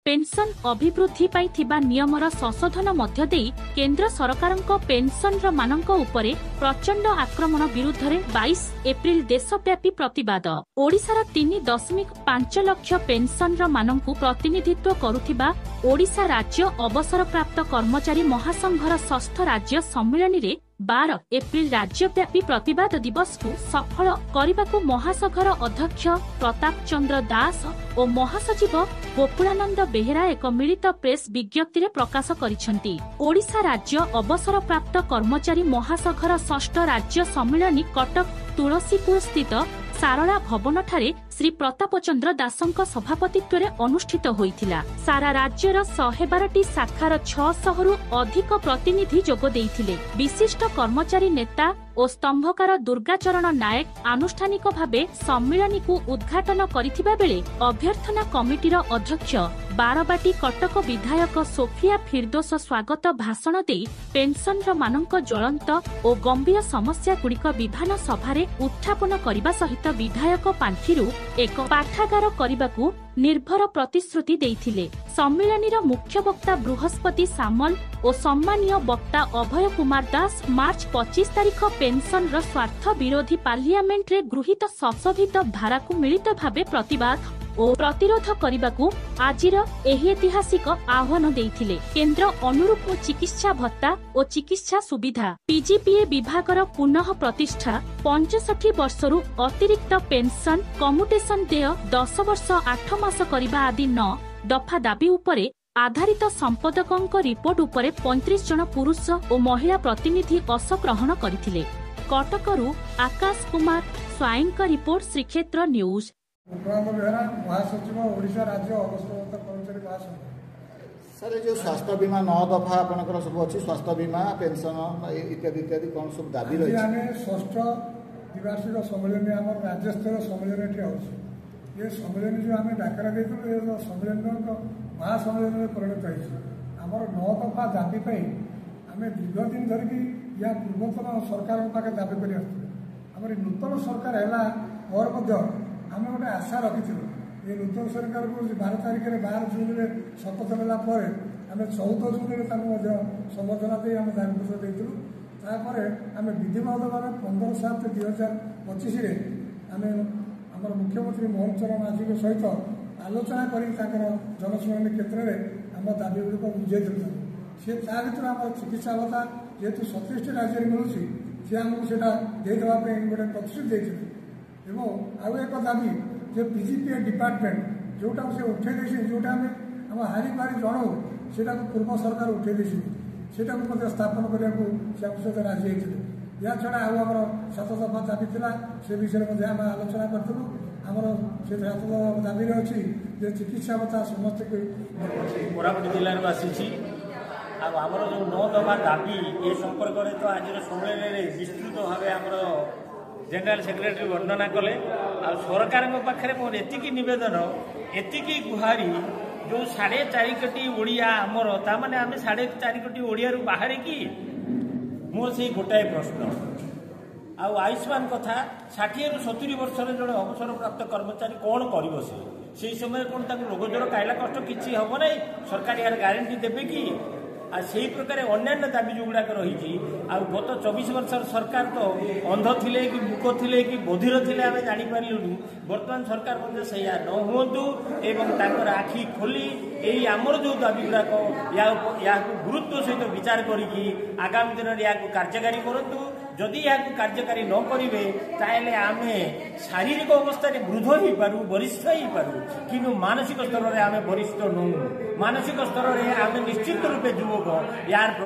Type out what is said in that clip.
Pension अभिवृद्धि पाई थिबा नियमर संशोधन मध्य देई केंद्र सरकारक पेंशनर मानक उपरे प्रचंड आक्रमण विरुद्ध रे 22 एप्रिल देशव्यापी प्रतिवाद। ओडिशार 3.5 लाख पेंशनर मानकु प्रतिनिधित्व करुथिबा ओडिशा राज्य अवसरप्राप्त कर्मचारी महासंघर 6th राज्य सम्मेलन रे 12 एप्रिल राज्यव्यापी प्रतिवाद दिवस को सफल करने महासंघर अध्यक्ष प्रताप चंद्र दास और महासचिव गोकुलानंद बेहेरा एक मिलित प्रेस विज्ञप्ति प्रकाश करिसेंती। ओडिशा राज्य अवसरप्राप्त कर्मचारी महासंघर 6th राज्य सम्मेलन कटक तुलसीपुर स्थित सारला भवन ठारे श्री प्रताप चंद्र दासଙ୍କ सभापतित्व अनुष्ठित होइथिला। सारा राज्यर 112टी शाखार 600 रु अधिक प्रतिनिधि जोग देइथिले। विशिष्ट कर्मचारी नेता और स्तंभकार दुर्गाचरण नायक आनुष्ठानिक भावे सम्मेलन को उद्घाटन करिथिबा बेले अभ्यर्थना कमिटीर अध्यक्ष बारबाटी कटक विधायक सोफिया फिरदोस स्वागत भाषण देई पेंशनर मानक ज्वलंत और गंभीर समस्या गुड़िक विधान सभारे उत्थापन करने सहित विधायक पांठिरु एक पाठागार करने निर्भर प्रतिश्रुति देइथिले। सम्मेलनीर मुख्य वक्ता बृहस्पति सामल और सम्मानीय वक्ता अभय कुमार दास मार्च 25 तारिख पेंशन स्वार्थ विरोधी पार्लियामेंट रे गृहीत संशोधित धारा को मिलित भावे प्रतिवाद और प्रतिरोध करने आजिर एही ऐतिहासिक आह्वान देइथिले। केंद्र अनुरूप चिकित्सा भत्ता और चिकित्सा सुविधा पीजीपीए विभागर पुनः प्रतिष्ठा 65 वर्षरु अतिरिक्त पेंशन कम्युटेशन देय 10 वर्ष 8 मास करबा आदि 9 दफा दाबी उपरे आधारित संपादकों रिपोर्ट उपरे 35 जन पुरुष और महिला प्रतिनिधि अंशग्रहण करथिले। कटकरू आकाश कुमार स्वाईंक रिपोर्ट श्रीक्षेत्र न्यूज। महासचिव ओडिशा राज्य अवसरप्राप्त कर्मचारी महासंघ सर जो स्वास्थ्य बीमा 9 दफा आपनकर सब अछि स्वास्थ्य बीमा पेंशन इत्यादि इत्यादि कौन सब दाबी रही आमे 6th द्विवार्षिक सम्मेलन में हमर राज्य स्तर सम्मेलन एठी होछि। ये सम्मेलन जो आमे डाकरा देथु ये सम्मेलन को महासम्मेलन में परिणत होइछि। हमर 9 दफा दाबी पई आमे दीर्घ दिन धरि या पूर्वतन सरकार पाके दाबी करि आथि। हमर नूतन सरकार हैला और मध्य आम गोटे आशा रखी ये नूतन सरकार को 12 तारिख में 12 जून में शपथ नेला आम 14 जून में संबर्धना दे आम दाबीपत्र देपर आम विधिवत भाव 15/7/2025 आम आम मुख्यमंत्री मोहन चरण माझी सहित आलोचना कर जनशुणाणी क्षेत्र में आम दाबी गुड़िक बुझे सी भर आम चिकित्सा भत्ता जेहेतु 37 राज्य मिलूँ सी आमको से देदेवाई गोटे प्रतिश्रुति देते आउ एक दाबी जो पीजीपीए डिपार्टमेंट जोटा से उठे जोटा आम हारी पारी जनाऊ से पूर्व सरकार उठे से स्थापन करने को सहित राजी होते। या छड़ा आम 7 दफा दाबी था से विषय में आम आलोचना करूँ आमर से 7 दाबी अच्छी चिकित्सा भत्ता समस्त कोरापुट जिले आसी आमर जो 9 दफा दाबी ए संपर्क में तो आज सम्मेलन में विस्तृत भाव आमर जनरल सेक्रेटरी वर्णना कले आ सरकार पाखे मोर एतिकी निवेदन एतिकी गुहारी जो 4.5 कोटी ओडिया आमर तामाने आमे 4.5 कोटी ओडिया बाहर कि मोर से गोटाए प्रश्न आ आयुष्मान कथा 60 रु 70 वर्ष जो अवसर प्राप्त कर्मचारी कौन कर से समय कौन रोग ज्वर काइला कष्ट किसी हम ना सरकार यार गारंटी देवे कि से प्रकार अन्य दाबी जो गुड़ाक रही गत 24 वर्ष सरकार तो अंध थिले कि मूक थिले कि बधिर थिले आम जापारूँ बर्तमान सरकार से न हुंतु एवं आखि खोली यही आमर जो दाबी गुड़ाक या गुरुत्व सहित विचार करी आगामी दिन में या कार्यकारी करूँ जदि यहाँ कार्यकारी न करेंगे ताहले आमे शारीरिक अवस्था वृद्ध हो पारू वरिष्ठ हो पारू कि मानसिक स्तर में आम वरिष्ठ नौ मानसिक स्तर में आम निश्चित रूपे युवक यार